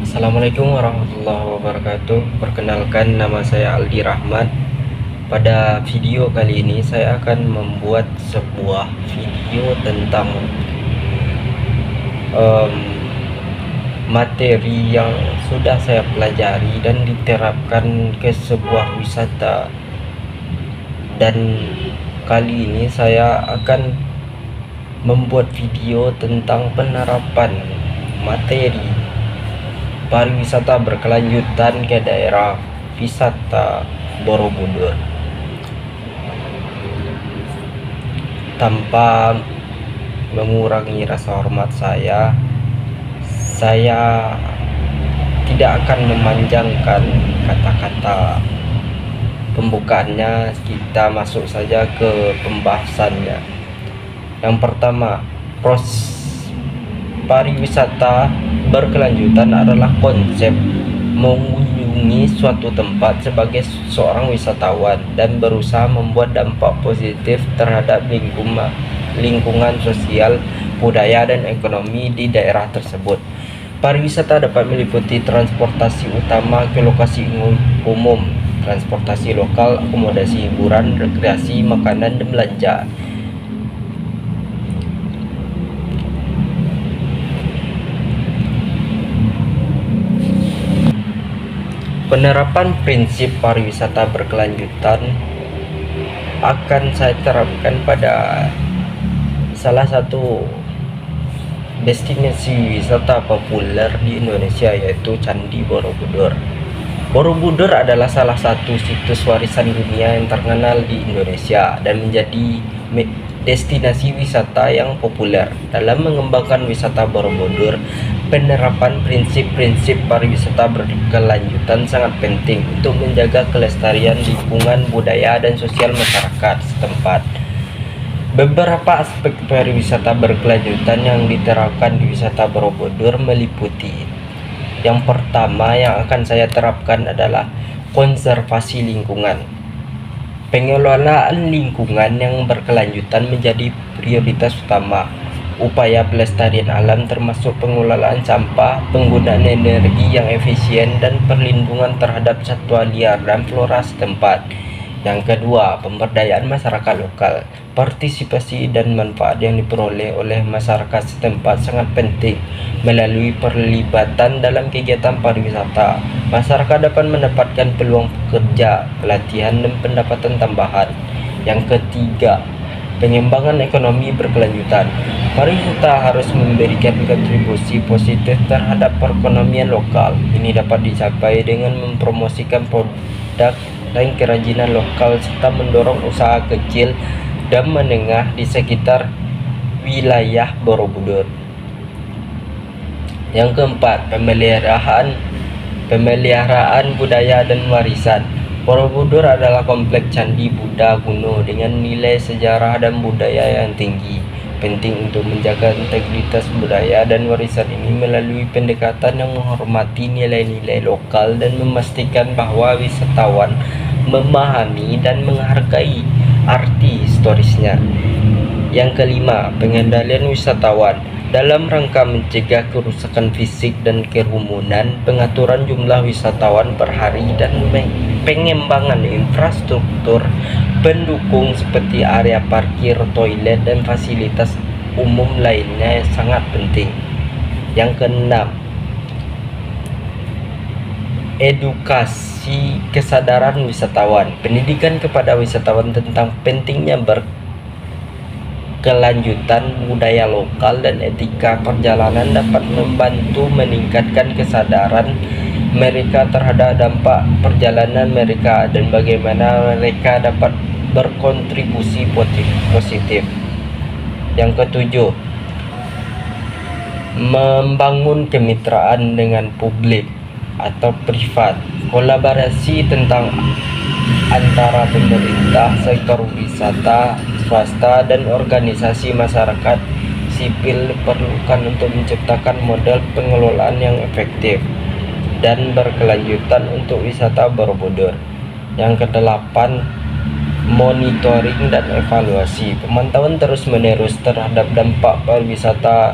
Assalamualaikum warahmatullahi wabarakatuh. Perkenalkan, nama saya Aldi Rahmat. Pada video kali ini saya akan membuat sebuah video tentang em, materi yang sudah saya pelajari dan diterapkan ke sebuah wisata. Dan kali ini saya akan membuat video tentang penerapan materi pariwisata berkelanjutan ke daerah wisata Borobudur. Tanpa mengurangi rasa hormat saya tidak akan memanjangkan kata-kata pembukaannya. Kita masuk saja ke pembahasannya. Yang pertama, pariwisata berkelanjutan adalah konsep mengunjungi suatu tempat sebagai seorang wisatawan dan berusaha membuat dampak positif terhadap lingkungan sosial, budaya, dan ekonomi di daerah tersebut. Pariwisata dapat meliputi transportasi utama ke lokasi umum, transportasi lokal, akomodasi hiburan, rekreasi, makanan, dan belanja. Penerapan prinsip pariwisata berkelanjutan akan saya terapkan pada salah satu destinasi wisata populer di Indonesia, yaitu Candi Borobudur. Borobudur adalah salah satu situs warisan dunia yang terkenal di Indonesia dan menjadi destinasi wisata yang populer. Dalam mengembangkan wisata Borobudur, penerapan prinsip-prinsip pariwisata berkelanjutan sangat penting untuk menjaga kelestarian lingkungan, budaya, dan sosial masyarakat setempat. Beberapa aspek pariwisata berkelanjutan yang diterapkan di wisata Borobudur meliputi: yang pertama yang akan saya terapkan adalah konservasi lingkungan. Pengelolaan lingkungan yang berkelanjutan menjadi prioritas utama. Upaya pelestarian alam termasuk pengelolaan sampah, penggunaan energi yang efisien, dan perlindungan terhadap satwa liar dan flora setempat. Yang kedua, pemberdayaan masyarakat lokal. Partisipasi dan manfaat yang diperoleh oleh masyarakat setempat sangat penting. Melalui perlibatan dalam kegiatan pariwisata, masyarakat dapat mendapatkan peluang pekerja, pelatihan, dan pendapatan tambahan. Yang ketiga, pengembangan ekonomi berkelanjutan. Pariwisata harus memberikan kontribusi positif terhadap perekonomian lokal. Ini dapat dicapai dengan mempromosikan produk dan kerajinan lokal serta mendorong usaha kecil dan menengah di sekitar wilayah Borobudur. Yang keempat, pemeliharaan budaya dan warisan. Borobudur adalah kompleks candi Buddha kuno dengan nilai sejarah dan budaya yang tinggi. Penting untuk menjaga integritas budaya dan warisan ini melalui pendekatan yang menghormati nilai-nilai lokal dan memastikan bahwa wisatawan memahami dan menghargai arti historisnya. Yang kelima, pengendalian wisatawan. Dalam rangka mencegah kerusakan fisik dan kerumunan, pengaturan jumlah wisatawan per hari dan pengembangan infrastruktur pendukung seperti area parkir, toilet, dan fasilitas umum lainnya sangat penting. Yang keenam, edukasi kesadaran wisatawan. Pendidikan kepada wisatawan tentang pentingnya berkelanjutan budaya lokal dan etika perjalanan dapat membantu meningkatkan kesadaran mereka terhadap dampak perjalanan mereka dan bagaimana mereka dapat berkontribusi positif. Yang ketujuh, membangun kemitraan dengan publik atau privat. Kolaborasi antara pemerintah, sektor wisata, swasta, dan organisasi masyarakat sipil diperlukan untuk menciptakan model pengelolaan yang efektif dan berkelanjutan untuk wisata Borobudur. Yang kedelapan, monitoring dan evaluasi. Pemantauan terus-menerus terhadap dampak pariwisata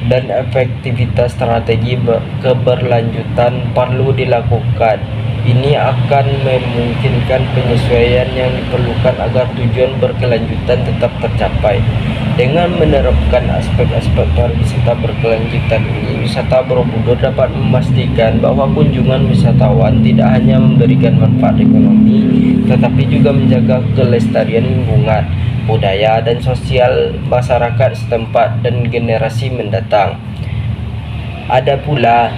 dan efektivitas strategi keberlanjutan perlu dilakukan. Ini akan memungkinkan penyesuaian yang diperlukan agar tujuan berkelanjutan tetap tercapai. Dengan menerapkan aspek-aspek pariwisata berkelanjutan ini, wisata Borobudur dapat memastikan bahwa kunjungan wisatawan tidak hanya memberikan manfaat ekonomi, tetapi juga menjaga kelestarian lingkungan, budaya, dan sosial masyarakat setempat dan generasi mendatang. Ada pula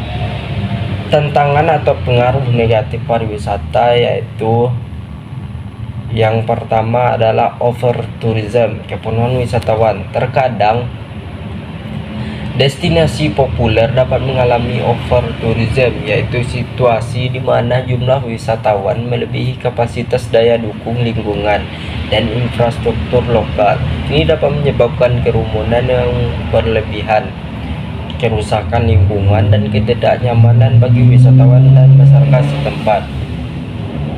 tantangan atau pengaruh negatif pariwisata, yaitu yang pertama adalah over tourism, kepenuhan wisatawan. Terkadang destinasi populer dapat mengalami over tourism, yaitu situasi di mana jumlah wisatawan melebihi kapasitas daya dukung lingkungan dan infrastruktur lokal. Ini dapat menyebabkan kerumunan yang berlebihan, kerusakan lingkungan, dan ketidaknyamanan bagi wisatawan dan masyarakat setempat.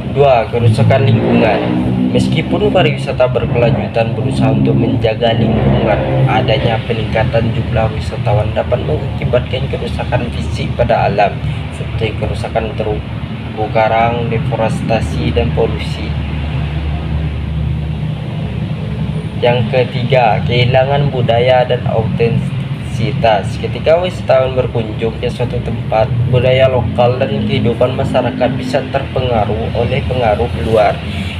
2. Kerusakan lingkungan. Meskipun pariwisata berkelanjutan berusaha untuk menjaga lingkungan, adanya peningkatan jumlah wisatawan dapat mengakibatkan kerusakan fisik pada alam, seperti kerusakan terumbu karang, deforestasi, dan polusi. Yang ketiga, kehilangan budaya dan autentisitas. Ketika wisatawan berkunjung ke suatu tempat, budaya lokal dan kehidupan masyarakat bisa terpengaruh oleh pengaruh luar.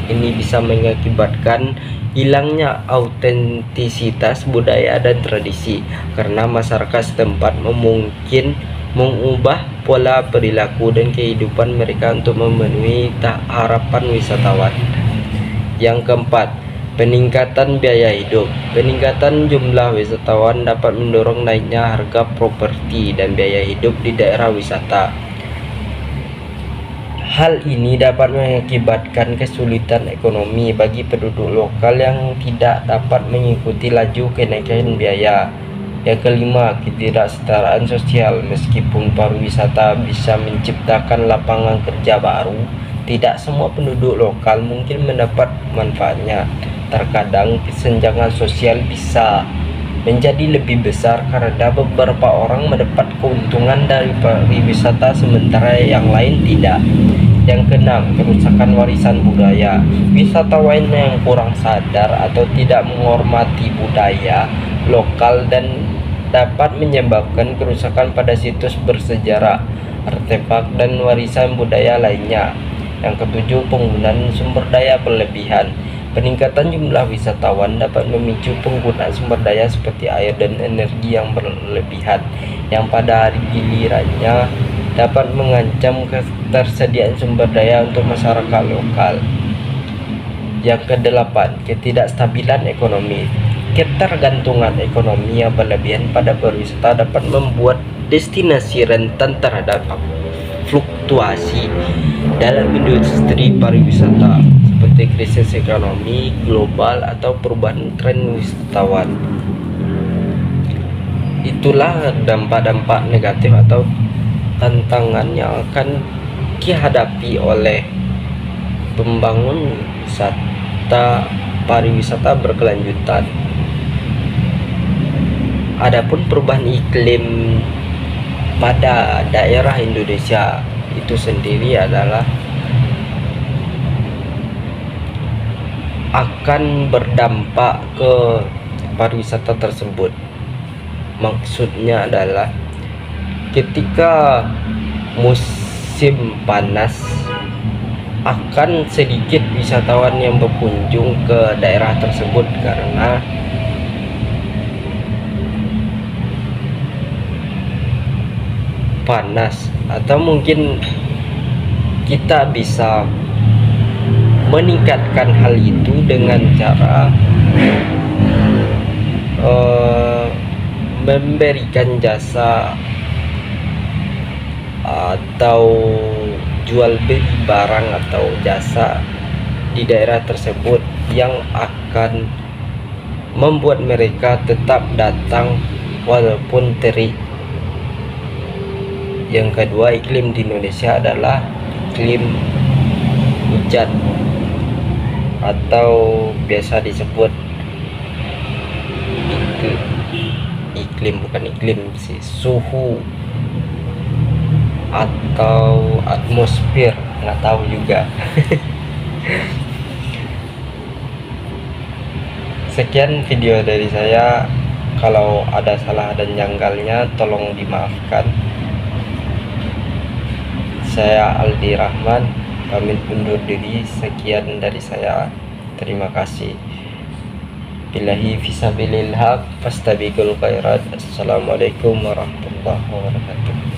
Ini bisa mengakibatkan hilangnya autentisitas budaya dan tradisi, karena masyarakat setempat mungkin mengubah pola perilaku dan kehidupan mereka untuk memenuhi harapan wisatawan. Yang keempat, peningkatan biaya hidup. Peningkatan jumlah wisatawan dapat mendorong naiknya harga properti dan biaya hidup di daerah wisata. Hal ini dapat mengakibatkan kesulitan ekonomi bagi penduduk lokal yang tidak dapat mengikuti laju kenaikan biaya. Yang kelima, ketidaksetaraan sosial. Meskipun pariwisata bisa menciptakan lapangan kerja baru, tidak semua penduduk lokal mungkin mendapat manfaatnya. Terkadang kesenjangan sosial bisa menjadi lebih besar karena beberapa orang mendapat keuntungan dari pariwisata sementara yang lain tidak. Yang keenam, kerusakan warisan budaya. Wisatawan yang kurang sadar atau tidak menghormati budaya lokal dan dapat menyebabkan kerusakan pada situs bersejarah, artefak, dan warisan budaya lainnya. Yang ketujuh, penggunaan sumber daya berlebihan. Peningkatan jumlah wisatawan dapat memicu penggunaan sumber daya seperti air dan energi yang berlebihan, yang pada gilirannya dapat mengancam ketersediaan sumber daya untuk masyarakat lokal. Yang kedelapan, ketidakstabilan ekonomi. Ketergantungan ekonomi yang berlebihan pada pariwisata dapat membuat destinasi rentan terhadap fluktuasi dalam industri pariwisata, seperti krisis ekonomi global atau perubahan tren wisatawan. Itulah dampak-dampak negatif atau tantangan yang akan dihadapi oleh pembangun pariwisata berkelanjutan. Adapun perubahan iklim pada daerah Indonesia itu sendiri adalah akan berdampak ke pariwisata tersebut. Maksudnya adalah ketika musim panas akan sedikit wisatawan yang berkunjung ke daerah tersebut karena panas, atau mungkin kita bisa meningkatkan hal itu dengan cara memberikan jasa atau jual beli barang atau jasa di daerah tersebut yang akan membuat mereka tetap datang walaupun terik. Yang kedua, iklim di Indonesia adalah iklim hujan atau biasa disebut bukan iklim sih, suhu atau atmosfer, nggak tahu juga. Sekian video dari saya, kalau ada salah dan janggalnya tolong dimaafkan. Saya Aldi Rahman pamit undur diri. Sekian dari saya, terima kasih. Billahi fisabilil haq fastabiqul khairat. Assalamualaikum warahmatullahi wabarakatuh.